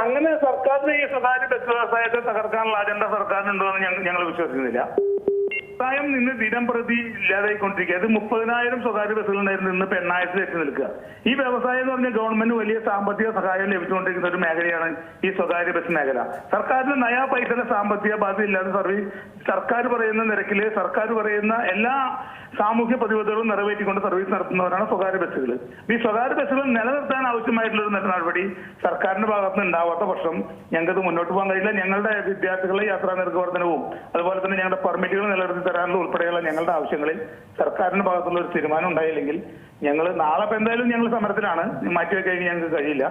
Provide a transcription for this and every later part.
അങ്ങനെ സർക്കാരിന് ഈ സ്വകാര്യ ബസ് വ്യവസായത്തെ തകർക്കാനുള്ള അജണ്ട സർക്കാരിനുണ്ടോ എന്ന് ഞങ്ങൾ വിശ്വസിക്കുന്നില്ല. വ്യവസായം നിന്ന് ദിനം പ്രതി ഇല്ലാതായിക്കൊണ്ടിരിക്കുക. അത് 30,000 സ്വകാര്യ ബസ്സുകളുണ്ടായിരുന്നു, ഇന്ന് 8,000 എത്തി നിൽക്കുക. ഈ വ്യവസായം എന്ന് പറഞ്ഞാൽ ഗവൺമെന്റ് വലിയ സാമ്പത്തിക സഹായം ലഭിച്ചുകൊണ്ടിരിക്കുന്ന ഒരു മേഖലയാണ് ഈ സ്വകാര്യ ബസ് മേഖല. സർക്കാരിന് നയാ പൈസയുടെ സാമ്പത്തിക ബാധ്യത ഇല്ലാതെ സർക്കാർ പറയുന്ന നിരക്കിൽ സർക്കാർ പറയുന്ന എല്ലാ സാമൂഹ്യ പ്രതിബദ്ധതകളും നിറവേറ്റിക്കൊണ്ട് സർവീസ് നടത്തുന്നവരാണ് സ്വകാര്യ ബസ്സുകൾ. ഈ സ്വകാര്യ ബസ്സുകൾ നിലനിർത്താൻ ആവശ്യമായിട്ടുള്ള ഒരു നടപടി സർക്കാരിന്റെ ഭാഗത്ത് നിന്ന് ഉണ്ടാവാത്ത പക്ഷം ഞങ്ങൾക്ക് മുന്നോട്ട് പോകാൻ കഴിയില്ല. ഞങ്ങളുടെ വിദ്യാർത്ഥികളെ യാത്രാ നിരക്ക് വർധനവും അതുപോലെ തന്നെ ഞങ്ങളുടെ പെർമിറ്റുകൾ നിലനിർത്തി തരാനുള്ള ഉൾപ്പെടെയുള്ള ഞങ്ങളുടെ ആവശ്യങ്ങളിൽ സർക്കാരിന്റെ ഭാഗത്തുള്ള ഒരു തീരുമാനം ഉണ്ടായില്ലെങ്കിൽ ഞങ്ങൾ നാളെ എന്തായാലും ഞങ്ങൾ സമരത്തിലാണ്. മാറ്റിവെക്കാൻ ഞങ്ങൾക്ക് കഴിയില്ല.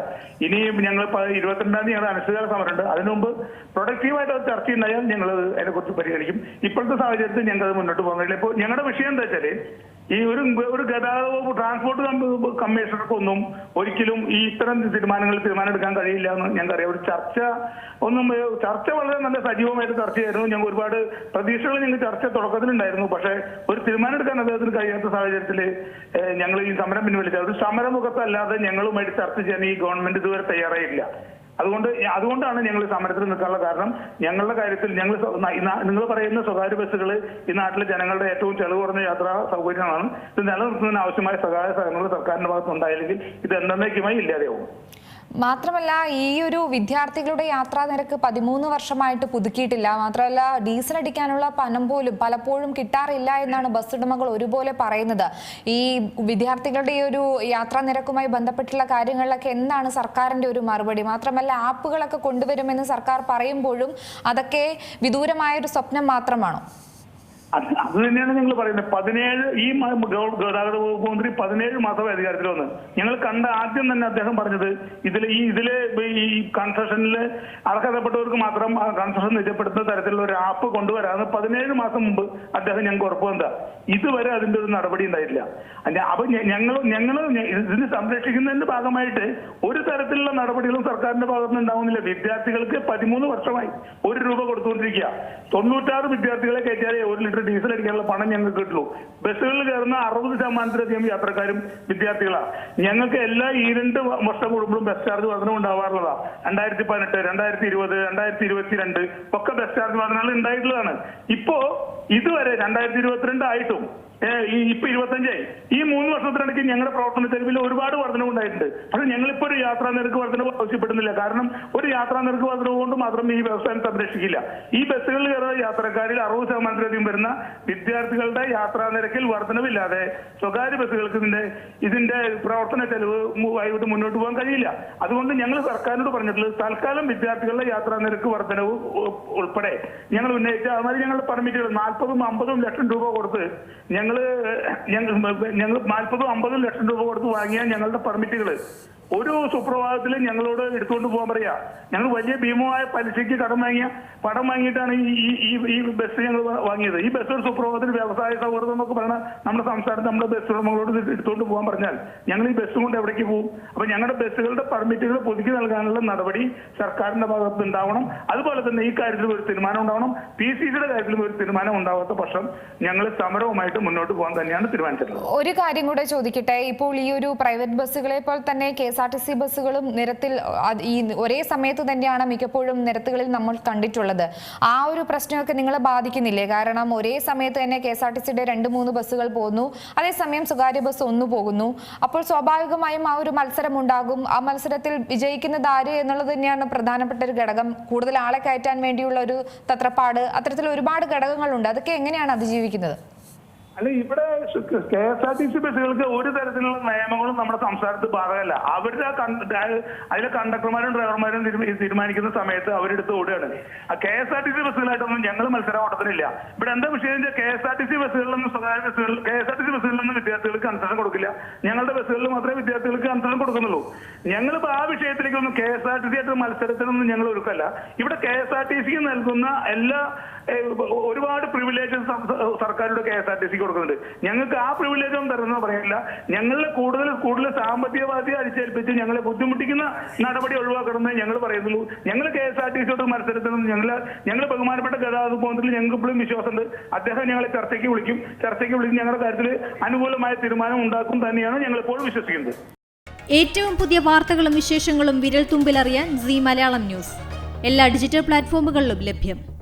ഇനിയും ഞങ്ങൾ 22-ാം തീയതി ഞങ്ങളുടെ അനിശ്ചിതകാല സമരമുണ്ട്. അതിനു മുമ്പ് പ്രൊഡക്റ്റീവായിട്ട് ചർച്ച ഉണ്ടായാൽ ഞങ്ങൾ അതിനെക്കുറിച്ച് പരിഗണിക്കും. ഇപ്പോഴത്തെ സാഹചര്യത്തിൽ ഞങ്ങൾക്ക് അത് മുന്നോട്ട് പോകാൻ കഴിയില്ല. ഇപ്പോൾ ഞങ്ങളുടെ വിഷയം എന്താ വെച്ചാല് ഈ ഒരു ഗതാഗത വകുപ്പ് ട്രാൻസ്പോർട്ട് കമ്മീഷണർക്കൊന്നും ഒരിക്കലും ഈ ഇത്തരം തീരുമാനം എടുക്കാൻ കഴിയില്ല എന്ന് ഞങ്ങൾക്കറിയാം. ഒരു ചർച്ച വളരെ നല്ല സജീവമായിട്ട് ചർച്ചയായിരുന്നു. ഞങ്ങൾ ഒരുപാട് പ്രതീക്ഷകൾ ഞങ്ങൾക്ക് ചർച്ച തുടക്കത്തിലുണ്ടായിരുന്നു. പക്ഷേ ഒരു തീരുമാനം എടുക്കാൻ അദ്ദേഹത്തിന് കഴിയാത്ത സാഹചര്യത്തിൽ ഞങ്ങൾ ഈ സമരം പിൻവലിച്ച ഒരു സമരമുഖത്തല്ലാതെ ഞങ്ങളുമായിട്ട് ചർച്ച ചെയ്യാൻ ഈ ഗവൺമെന്റ് ഇതുവരെ തയ്യാറായില്ല. അതുകൊണ്ടാണ് ഞങ്ങൾ സമരത്തിൽ നിൽക്കാനുള്ള കാരണം. ഞങ്ങളുടെ കാര്യത്തിൽ നിങ്ങൾ പറയുന്ന സ്വകാര്യ ബസ്സുകൾ ഈ നാട്ടിലെ ജനങ്ങളുടെ ഏറ്റവും ചെലവ് കുറഞ്ഞ യാത്രാ സൗകര്യമാണ്. ഇത് നിലനിർത്തുന്നതിന് ആവശ്യമായ സഹായ സഹകരണങ്ങൾ സർക്കാരിന്റെ ഭാഗത്ത് ഉണ്ടായില്ലെങ്കിൽ ഇത് എന്നേക്കുമായി ഇല്ലാതെയാവും. മാത്രമല്ല, ഈ ഒരു വിദ്യാർത്ഥികളുടെ യാത്രാ നിരക്ക് 13 വർഷമായിട്ട് പുതുക്കിയിട്ടില്ല. മാത്രമല്ല, ഡീസൽ അടിക്കാനുള്ള പണം പോലും പലപ്പോഴും കിട്ടാറില്ല എന്നാണ് ബസ് ഉടമകൾ ഒരുപോലെ പറയുന്നത്. ഈ വിദ്യാർത്ഥികളുടെ ഈ ഒരു യാത്രാ നിരക്കുമായി ബന്ധപ്പെട്ടുള്ള കാര്യങ്ങളിലൊക്കെ എന്താണ് സർക്കാരിന്റെ ഒരു മറുപടി? മാത്രമല്ല, ആപ്പുകളൊക്കെ കൊണ്ടുവരുമെന്ന് സർക്കാർ പറയുമ്പോഴും അതൊക്കെ വിദൂരമായൊരു സ്വപ്നം മാത്രമാണോ? അത് തന്നെയാണ് ഞങ്ങൾ പറയുന്നത്. 17 ഈ ഗതാഗത വകുപ്പ് മന്ത്രി 17 മാസമായി അധികാരത്തിൽ വന്ന് ഞങ്ങൾ കണ്ട ആദ്യം തന്നെ അദ്ദേഹം പറഞ്ഞത് ഇതിലെ ഈ കൺസെഷനിൽ അർഹതപ്പെട്ടവർക്ക് മാത്രം കൺസെഷൻ നിജപ്പെടുത്തുന്ന തരത്തിലുള്ള ഒരു ആപ്പ് കൊണ്ടുവരാന്ന് 17 മാസം മുമ്പ് അദ്ദേഹം ഞങ്ങൾക്ക് ഉറപ്പ് വന്നതാ. ഇതുവരെ അതിന്റെ ഒരു നടപടി ഉണ്ടായിട്ടില്ല. അപ്പൊ ഞങ്ങൾ ഇതിന് സംരക്ഷിക്കുന്നതിന്റെ ഭാഗമായിട്ട് ഒരു തരത്തിലുള്ള നടപടികളും സർക്കാരിന്റെ ഭാഗത്തുനിന്ന് ഉണ്ടാവുന്നില്ല. വിദ്യാർത്ഥികൾക്ക് 13 വർഷമായി 1 രൂപ കൊടുത്തുകൊണ്ടിരിക്കുക. 96 വിദ്യാർത്ഥികളെ കയറ്റിയാലേ 1 ലിറ്റർ ഡീസൽ അടിക്കാനുള്ള പണം ഞങ്ങൾക്ക് കിട്ടുള്ളൂ. ബസ്സുകളിൽ കയറുന്ന 60% യാത്രക്കാരും വിദ്യാർത്ഥികളാണ്. ഞങ്ങൾക്ക് എല്ലാ 2 വർഷം കൂടുമ്പോഴും ബസ് ചാർജ് വർധന ഉണ്ടാവാറുള്ളതാണ്. 2018, 2020, 2022 ഒക്കെ ബസ് ചാർജ് വർധനകൾ ഉണ്ടായിട്ടുള്ളതാണ്. ഇപ്പോ ഇതുവരെ 2022 ആയിട്ടും ഇപ്പൊ 25 ഈ 3 വർഷത്തിനിടയ്ക്ക് ഞങ്ങളുടെ പ്രവർത്തന ചെലവിൽ ഒരുപാട് വർധനവ് ഉണ്ടായിട്ടുണ്ട്. പക്ഷെ ഞങ്ങളിപ്പോ ഒരു യാത്രാ നിരക്ക് വർധനവ് ആവശ്യപ്പെടുന്നില്ല. കാരണം ഒരു യാത്രാ നിരക്ക് വർധനവ് കൊണ്ട് മാത്രം ഈ വ്യവസായം സംരക്ഷിക്കില്ല. ഈ ബസ്സുകളിൽ കയറുന്ന യാത്രക്കാരിൽ 60% വരുന്ന വിദ്യാർത്ഥികളുടെ യാത്രാ നിരക്കിൽ വർധനവില്ലാതെ സ്വകാര്യ ബസ്സുകൾക്ക് ഇതിന്റെ പ്രവർത്തന ചെലവുമായിട്ട് മുന്നോട്ട് പോകാൻ കഴിയില്ല. അതുകൊണ്ട് ഞങ്ങൾ സർക്കാരിനോട് പറഞ്ഞിട്ടുള്ളത് തൽക്കാലം വിദ്യാർത്ഥികളുടെ യാത്രാ നിരക്ക് വർധനവ് ഉൾപ്പെടെ ഞങ്ങൾ ഉന്നയിച്ച അതുമാതിരി ഞങ്ങളുടെ പെർമിറ്റുകൾ 40-50 ലക്ഷം രൂപ കൊടുത്ത് ഞങ്ങൾ 40-50 ലക്ഷം രൂപ കൊടുത്ത് വാങ്ങിയ ഞങ്ങളുടെ പെർമിറ്റുകൾ ഒരു സുപ്രഭാതത്തിൽ ഞങ്ങളോട് എടുത്തുകൊണ്ട് പോകാൻ പറയാ. ഞങ്ങൾ വലിയ ഭീമമായ പലിശയ്ക്ക് പണം വാങ്ങിയിട്ടാണ് ഈ ബസ് ഞങ്ങൾ വാങ്ങിയത്. ഈ ബസ് ഒരു സുപ്രഭാതത്തിൽ വ്യവസായ സൗഹൃദം എന്നൊക്കെ പറഞ്ഞാൽ നമ്മുടെ സംസ്ഥാനത്ത് നമ്മുടെ ബസ് ഉടമകളോട് എടുത്തുകൊണ്ട് പോകാൻ പറഞ്ഞാൽ ഞങ്ങൾ ഈ ബസ് കൊണ്ട് എവിടേക്ക് പോകും? അപ്പൊ ഞങ്ങളുടെ ബസ്സുകളുടെ പെർമിറ്റുകൾ പുതുക്കി നൽകാനുള്ള നടപടി സർക്കാരിന്റെ ഭാഗത്ത് ഉണ്ടാവണം. അതുപോലെ തന്നെ ഈ കാര്യത്തിൽ ഒരു തീരുമാനം ഉണ്ടാവണം. PCCയുടെ കാര്യത്തിലും ഒരു തീരുമാനം ഉണ്ടാവാത്ത പക്ഷം ഞങ്ങൾ സമരവുമായിട്ട് മുന്നോട്ട് പോകാൻ തന്നെയാണ് തീരുമാനിച്ചിട്ടുള്ളത്. ഒരു കാര്യം കൂടെ ചോദിക്കട്ടെ. ഇപ്പോൾ ഈ ഒരു പ്രൈവറ്റ് ബസ്സുകളെ പോലെ തന്നെ KSRTC ബസ്സുകളും നിരത്തിൽ ഈ ഒരേ സമയത്ത് തന്നെയാണ് മിക്കപ്പോഴും നിരത്തുകളിൽ നമ്മൾ കണ്ടിട്ടുള്ളത്. ആ ഒരു പ്രശ്നമൊക്കെ നിങ്ങളെ ബാധിക്കുന്നില്ലേ? കാരണം ഒരേ സമയത്ത് തന്നെ KSRTCയുടെ 2-3 ബസ്സുകൾ പോകുന്നു, അതേസമയം സ്വകാര്യ ബസ് 1 പോകുന്നു. അപ്പോൾ സ്വാഭാവികമായും ആ ഒരു മത്സരം ഉണ്ടാകും. ആ മത്സരത്തിൽ വിജയിക്കുന്നത് ആര് എന്നുള്ളത് തന്നെയാണ് പ്രധാനപ്പെട്ട ഒരു ഘടകം. കൂടുതൽ ആളെ കയറ്റാൻ വേണ്ടിയുള്ള ഒരു തത്രപ്പാട്, അത്തരത്തിൽ ഒരുപാട് ഘടകങ്ങളുണ്ട്. അതൊക്കെ എങ്ങനെയാണ് അതിജീവിക്കുന്നത്? അല്ല, ഇവിടെ KSRTC ബസ്സുകൾക്ക് ഒരു തരത്തിലുള്ള നിയമങ്ങളും നമ്മുടെ സംസ്ഥാനത്ത് ബാധകമല്ല. അവരുടെ അതിലെ കണ്ടക്ടർമാരും ഡ്രൈവർമാരും തീരുമാനിക്കുന്ന സമയത്ത് അവരെടുത്ത് ഓടുകയാണ്. KSRTC ബസ്സുകളായിട്ടൊന്നും ഞങ്ങൾ മത്സരം ഓട്ടത്തിനില്ല. ഇവിടെ എന്താ വിഷയം? KSRTC ബസ്സുകളിലൊന്നും KSRTC ബസ്സുകളിലൊന്നും വിദ്യാർത്ഥികൾക്ക് കൺസെഷൻ കൊടുക്കില്ല. ഞങ്ങളുടെ ബസ്സുകളിൽ മാത്രമേ വിദ്യാർത്ഥികൾക്ക് കൺസെഷൻ കൊടുക്കുന്നുള്ളൂ. ഞങ്ങളിപ്പോ ആ വിഷയത്തിലേക്കൊന്നും KSRTC ആയിട്ട് മത്സരത്തിനൊന്നും ഞങ്ങൾ ഒരുക്കല്ല. ഇവിടെ KSRTC നൽകുന്ന എല്ലാ ഒരുപാട് പ്രിവിലേജസ് സർക്കാരുടെ KSRTC കൊടുക്കുന്നുണ്ട്. ഞങ്ങൾക്ക് ആ പ്രിവിലേജ് ഒന്നും തരുന്ന പറയില്ല. ഞങ്ങളെ കൂടുതൽ സാമ്പത്തിക ബാധ്യത അടിച്ചേൽപ്പിച്ച് ഞങ്ങളെ ബുദ്ധിമുട്ടിക്കുന്ന നടപടി ഒഴിവാക്കണമെന്ന് ഞങ്ങൾ പറയുന്നുള്ളൂ. ഞങ്ങൾ KSRTCയോട് മത്സരത്തിനൊന്നും ഞങ്ങൾ ബഹുമാനപ്പെട്ട ഗതാഗത മന്ത്രി ഞങ്ങൾക്ക് ഇപ്പോഴും വിശ്വാസമുണ്ട്. അദ്ദേഹം ഞങ്ങളെ ചർച്ചയ്ക്ക് വിളിച്ച് ഞങ്ങളുടെ കാര്യത്തിൽ അനുകൂലമായ തീരുമാനം ഉണ്ടാക്കും തന്നെയാണ് ഞങ്ങൾ ഇപ്പോൾ വിശ്വസിക്കുന്നത്. ഏറ്റവും പുതിയ വാർത്തകളും വിശേഷങ്ങളും വിരൽ തുമ്പിലറിയാൻ സീ മലയാളം ന്യൂസ് എല്ലാ ഡിജിറ്റൽ പ്ലാറ്റ്ഫോമുകളിലും ലഭ്യം.